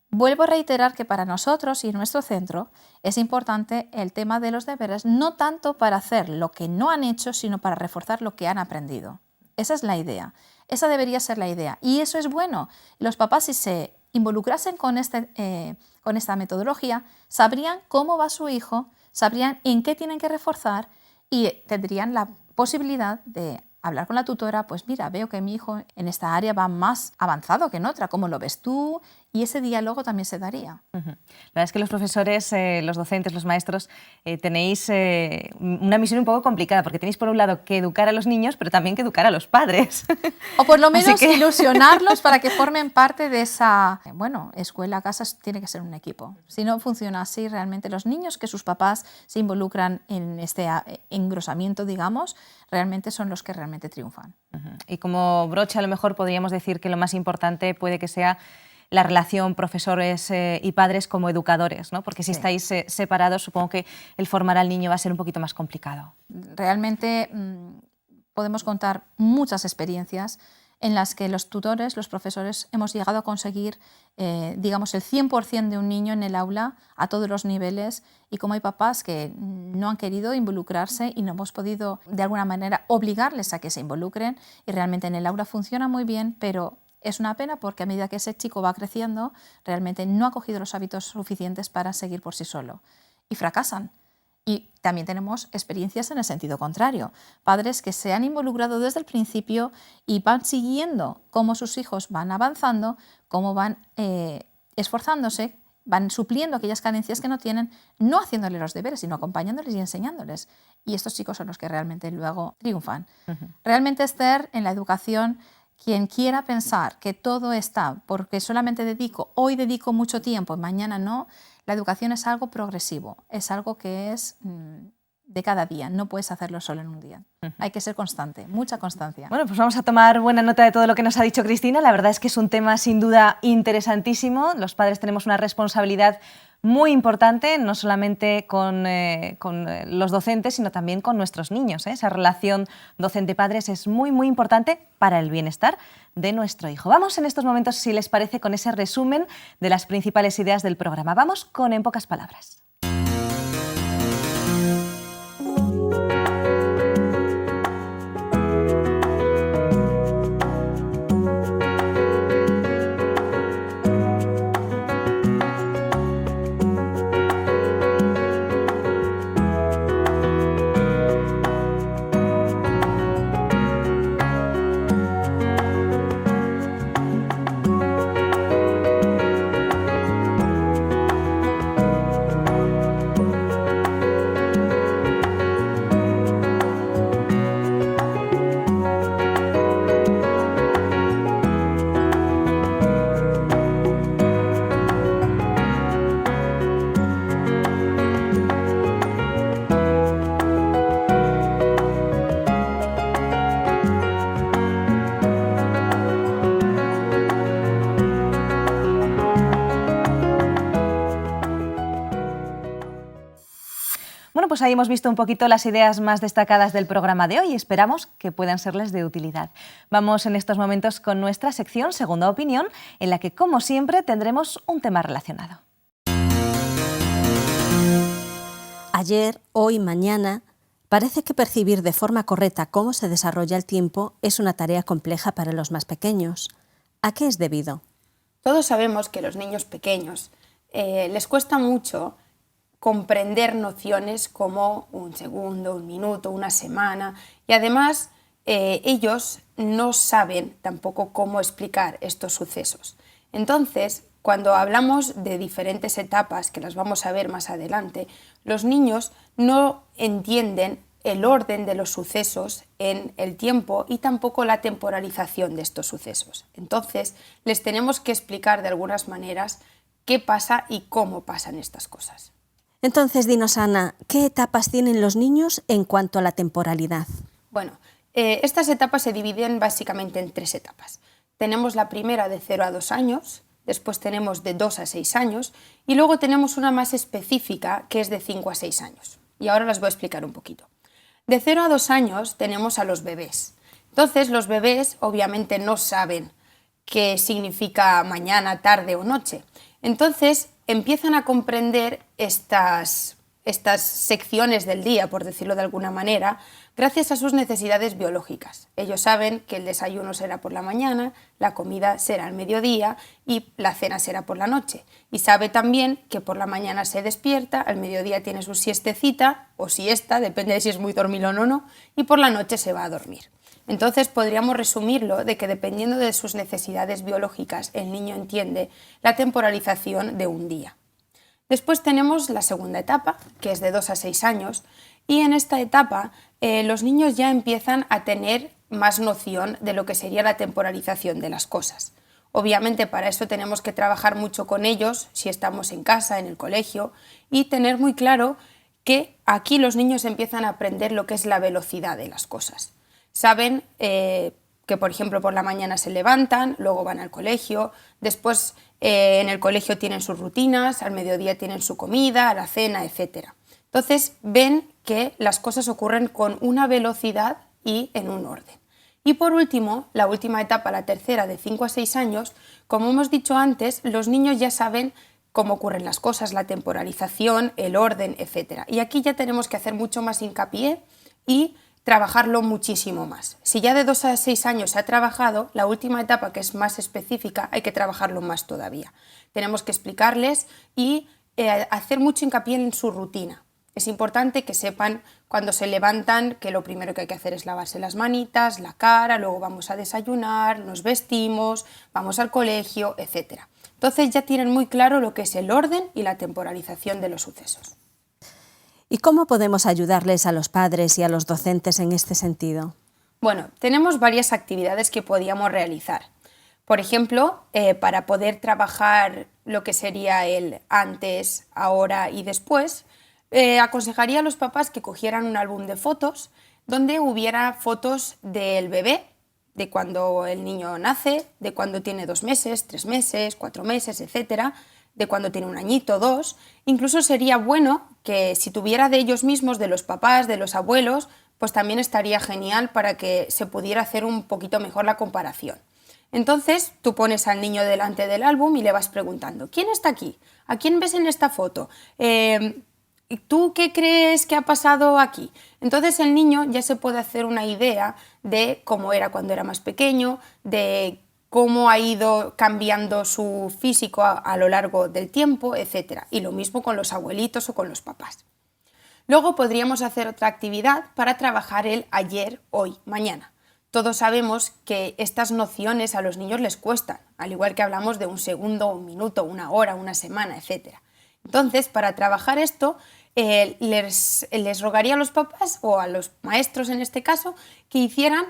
Vuelvo a reiterar que para nosotros y nuestro centro es importante el tema de los deberes, no tanto para hacer lo que no han hecho, sino para reforzar lo que han aprendido. Esa es la idea, esa debería ser la idea y eso es bueno. Los papás, si se involucrasen con esta metodología, sabrían cómo va su hijo, sabrían en qué tienen que reforzar y tendrían la posibilidad de hablar con la tutora, pues mira, veo que mi hijo en esta área va más avanzado que en otra, ¿cómo lo ves tú? Y ese diálogo también se daría. La verdad es que los profesores, los docentes, los maestros, tenéis una misión un poco complicada, porque tenéis por un lado que educar a los niños, pero también que educar a los padres. O por lo menos ilusionarlos para que formen parte de esa, bueno, escuela, casa, tiene que ser un equipo. Si no funciona así, realmente los niños que sus papás se involucran en este engrosamiento, digamos, realmente son los que realmente triunfan. Y como broche, a lo mejor podríamos decir que lo más importante puede que sea la relación profesores y padres como educadores, ¿no? Porque si estáis separados, supongo que el formar al niño va a ser un poquito más complicado. Realmente podemos contar muchas experiencias en las que los tutores, los profesores, hemos llegado a conseguir, digamos, el 100% de un niño en el aula a todos los niveles y como hay papás que no han querido involucrarse y no hemos podido, de alguna manera, obligarles a que se involucren y realmente en el aula funciona muy bien, pero es una pena porque a medida que ese chico va creciendo, realmente no ha cogido los hábitos suficientes para seguir por sí solo y fracasan. Y también tenemos experiencias en el sentido contrario, padres que se han involucrado desde el principio y van siguiendo cómo sus hijos van avanzando, cómo van esforzándose, van supliendo aquellas carencias que no tienen, no haciéndole los deberes, sino acompañándoles y enseñándoles. Y estos chicos son los que realmente luego triunfan. Realmente, Esther, en la educación, quien quiera pensar que todo está porque solamente hoy dedico mucho tiempo y mañana no, la educación es algo progresivo, es algo que es de cada día, no puedes hacerlo solo en un día. Hay que ser constante, mucha constancia. Bueno, pues vamos a tomar buena nota de todo lo que nos ha dicho Cristina. La verdad es que es un tema sin duda interesantísimo. Los padres tenemos una responsabilidad muy importante, no solamente con los docentes, sino también con nuestros niños. Esa relación docente-padres es muy, muy importante para el bienestar de nuestro hijo. Vamos en estos momentos, si les parece, con ese resumen de las principales ideas del programa. Vamos con En pocas palabras. Bueno, pues ahí hemos visto un poquito las ideas más destacadas del programa de hoy y esperamos que puedan serles de utilidad. Vamos en estos momentos con nuestra sección Segunda Opinión, en la que, como siempre, tendremos un tema relacionado. Ayer, hoy, mañana, parece que percibir de forma correcta cómo se desarrolla el tiempo es una tarea compleja para los más pequeños. ¿A qué es debido? Todos sabemos que a los niños pequeños les cuesta mucho comprender nociones como un segundo, un minuto, una semana, y además ellos no saben tampoco cómo explicar estos sucesos. Entonces, cuando hablamos de diferentes etapas, que las vamos a ver más adelante, los niños no entienden el orden de los sucesos en el tiempo y tampoco la temporalización de estos sucesos. Entonces, les tenemos que explicar de algunas maneras qué pasa y cómo pasan estas cosas. Entonces, dinos, Ana, ¿qué etapas tienen los niños en cuanto a la temporalidad? Bueno, estas etapas se dividen básicamente en 3 etapas. Tenemos la primera de 0 a 2 años, después tenemos de 2 a 6 años y luego tenemos una más específica que es de 5 a 6 años. Y ahora las voy a explicar un poquito. De 0 a 2 años tenemos a los bebés. Entonces los bebés obviamente no saben qué significa mañana, tarde o noche. Entonces empiezan a comprender estas secciones del día, por decirlo de alguna manera, gracias a sus necesidades biológicas. Ellos saben que el desayuno será por la mañana, la comida será al mediodía y la cena será por la noche. Y sabe también que por la mañana se despierta, al mediodía tiene su siestecita o siesta, depende de si es muy dormilón o no, y por la noche se va a dormir. Entonces podríamos resumirlo de que dependiendo de sus necesidades biológicas, el niño entiende la temporalización de un día. Después tenemos la segunda etapa, que es de 2 a 6 años, y en esta etapa los niños ya empiezan a tener más noción de lo que sería la temporalización de las cosas. Obviamente para eso tenemos que trabajar mucho con ellos, si estamos en casa, en el colegio, y tener muy claro que aquí los niños empiezan a aprender lo que es la velocidad de las cosas. Saben que, por ejemplo, por la mañana se levantan, luego van al colegio, después en el colegio tienen sus rutinas, al mediodía tienen su comida, a la cena, etc. Entonces ven que las cosas ocurren con una velocidad y en un orden. Y por último, la última etapa, la tercera, de 5 a 6 años, como hemos dicho antes, los niños ya saben cómo ocurren las cosas, la temporalización, el orden, etc. Y aquí ya tenemos que hacer mucho más hincapié y trabajarlo muchísimo más. Si ya de 2 a 6 años se ha trabajado, la última etapa, que es más específica, hay que trabajarlo más todavía. Tenemos que explicarles y hacer mucho hincapié en su rutina. Es importante que sepan cuando se levantan que lo primero que hay que hacer es lavarse las manitas, la cara, luego vamos a desayunar, nos vestimos, vamos al colegio, etc. Entonces ya tienen muy claro lo que es el orden y la temporalización de los sucesos. ¿Y cómo podemos ayudarles a los padres y a los docentes en este sentido? Bueno, tenemos varias actividades que podíamos realizar. Por ejemplo, para poder trabajar lo que sería el antes, ahora y después, aconsejaría a los papás que cogieran un álbum de fotos donde hubiera fotos del bebé, de cuando el niño nace, de cuando tiene 2 meses, 3 meses, 4 meses, etcétera, de cuando tiene 1 añito, 2. Incluso sería bueno que si tuviera de ellos mismos, de los papás, de los abuelos, pues también estaría genial para que se pudiera hacer un poquito mejor la comparación. Entonces tú pones al niño delante del álbum y le vas preguntando: ¿quién está aquí? ¿A quién ves en esta foto? ¿Tú qué crees que ha pasado aquí? Entonces el niño ya se puede hacer una idea de cómo era cuando era más pequeño, de cómo ha ido cambiando su físico a lo largo del tiempo, etc. Y lo mismo con los abuelitos o con los papás. Luego podríamos hacer otra actividad para trabajar el ayer, hoy, mañana. Todos sabemos que estas nociones a los niños les cuestan, al igual que hablamos de un segundo, un minuto, una hora, una semana, etc. Entonces, para trabajar esto, les rogaría a los papás o a los maestros en este caso que hicieran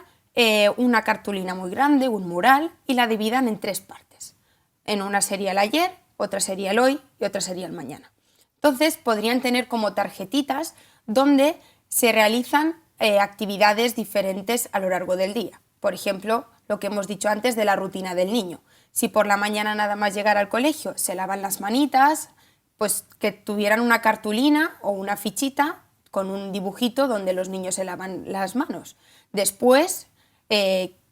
una cartulina muy grande, un mural, y la dividan en 3 partes. En una sería el ayer, otra sería el hoy y otra sería el mañana. Entonces podrían tener como tarjetitas donde se realizan actividades diferentes a lo largo del día. Por ejemplo, lo que hemos dicho antes de la rutina del niño. Si por la mañana nada más llegar al colegio se lavan las manitas, pues que tuvieran una cartulina o una fichita con un dibujito donde los niños se lavan las manos. Después,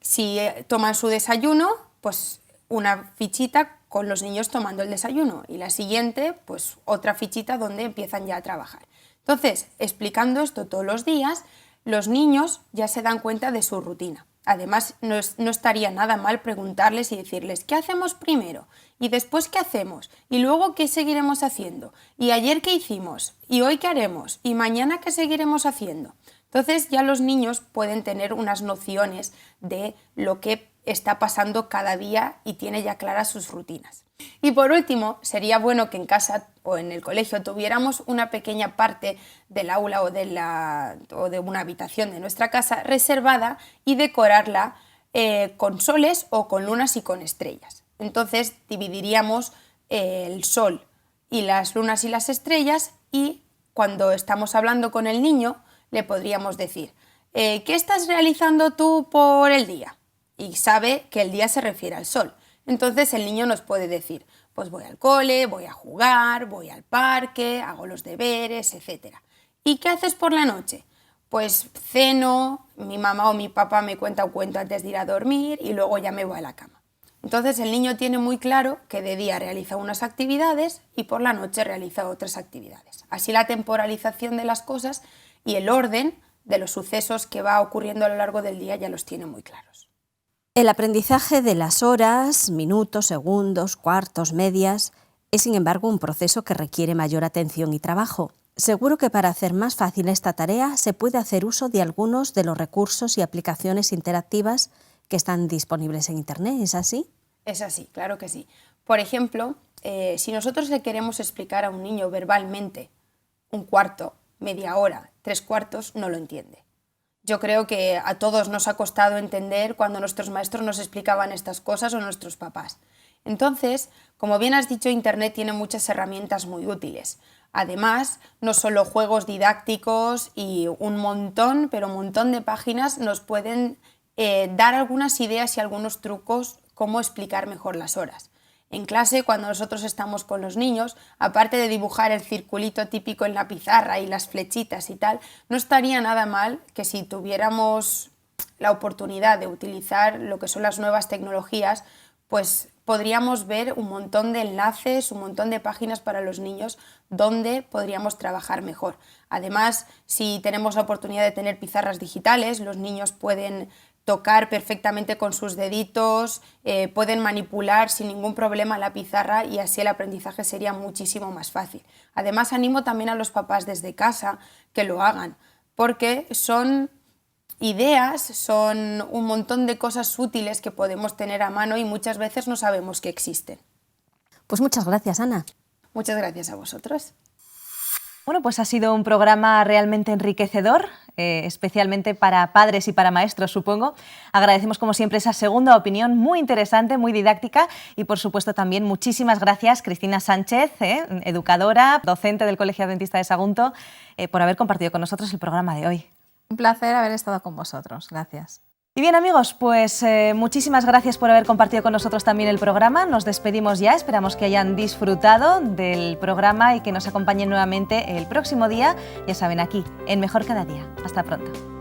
si toman su desayuno, pues una fichita con los niños tomando el desayuno y la siguiente, pues otra fichita donde empiezan ya a trabajar. Entonces, explicando esto todos los días, los niños ya se dan cuenta de su rutina. Además, no estaría nada mal preguntarles y decirles ¿qué hacemos primero? ¿Y después qué hacemos? ¿Y luego qué seguiremos haciendo? ¿Y ayer qué hicimos? ¿Y hoy qué haremos? ¿Y mañana qué seguiremos haciendo? Entonces ya los niños pueden tener unas nociones de lo que está pasando cada día y tiene ya claras sus rutinas. Y por último, sería bueno que en casa o en el colegio tuviéramos una pequeña parte del aula o de una habitación de nuestra casa reservada y decorarla con soles o con lunas y con estrellas. Entonces dividiríamos el sol y las lunas y las estrellas y cuando estamos hablando con el niño le podríamos decir ¿qué estás realizando tú por el día? Y sabe que el día se refiere al sol. Entonces el niño nos puede decir, pues voy al cole, voy a jugar, voy al parque, hago los deberes, etc. ¿Y qué haces por la noche? Pues ceno, mi mamá o mi papá me cuenta un cuento antes de ir a dormir y luego ya me voy a la cama. Entonces el niño tiene muy claro que de día realiza unas actividades y por la noche realiza otras actividades. Así la temporalización de las cosas y el orden de los sucesos que va ocurriendo a lo largo del día ya los tiene muy claros. El aprendizaje de las horas, minutos, segundos, cuartos, medias, es sin embargo un proceso que requiere mayor atención y trabajo. Seguro que para hacer más fácil esta tarea se puede hacer uso de algunos de los recursos y aplicaciones interactivas que están disponibles en Internet, ¿es así? Es así, claro que sí. Por ejemplo, si nosotros le queremos explicar a un niño verbalmente un cuarto, media hora, 3/4, no lo entiende. Yo creo que a todos nos ha costado entender cuando nuestros maestros nos explicaban estas cosas o nuestros papás. Entonces, como bien has dicho, Internet tiene muchas herramientas muy útiles. Además, no solo juegos didácticos y un montón, pero un montón de páginas nos pueden dar algunas ideas y algunos trucos cómo explicar mejor las horas. En clase, cuando nosotros estamos con los niños, aparte de dibujar el circulito típico en la pizarra y las flechitas y tal, no estaría nada mal que si tuviéramos la oportunidad de utilizar lo que son las nuevas tecnologías, pues podríamos ver un montón de enlaces, un montón de páginas para los niños donde podríamos trabajar mejor. Además, si tenemos la oportunidad de tener pizarras digitales, los niños pueden tocar perfectamente con sus deditos, pueden manipular sin ningún problema la pizarra y así el aprendizaje sería muchísimo más fácil. Además, animo también a los papás desde casa que lo hagan, porque son ideas, son un montón de cosas útiles que podemos tener a mano y muchas veces no sabemos que existen. Pues muchas gracias, Ana. Muchas gracias a vosotros. Bueno, pues ha sido un programa realmente enriquecedor, especialmente para padres y para maestros, supongo. Agradecemos, como siempre, esa segunda opinión muy interesante, muy didáctica y, por supuesto, también muchísimas gracias, Cristina Sánchez, educadora, docente del Colegio Adventista de Sagunto, por haber compartido con nosotros el programa de hoy. Un placer haber estado con vosotros. Gracias. Y bien, amigos, pues muchísimas gracias por haber compartido con nosotros también el programa. Nos despedimos ya, esperamos que hayan disfrutado del programa y que nos acompañen nuevamente el próximo día, ya saben, aquí, en Mejor Cada Día. Hasta pronto.